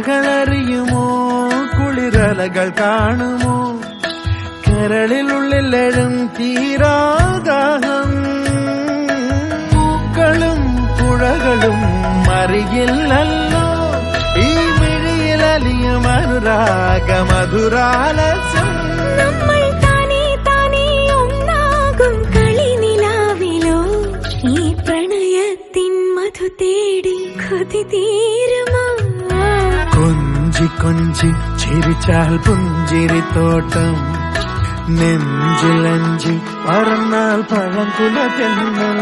കഥകളറിയുമോ കുളിരലകൾ കാണുമോ കരളിലുള്ളിലെഴും തീരാദാഹം പൂക്കളും പുഴകളും അറിയില്ലല്ലോ ഈ മിഴിയിലലിയും അനുരാഗ മധുരാലസം നമ്മൾ താനേ താനേ ഒന്നാകും കളിനിലാവിലോ ഈ പ്രണയത്തിൻ മധു തേടി കൊതി തീരുമോ കൊഞ്ചി കൊഞ്ചി ചിരിച്ചാൽ പുഞ്ചിരിത്തോട്ടം നെഞ്ചിലഞ്ചി പറന്നാൽ പഴംകുല തെന്നൽ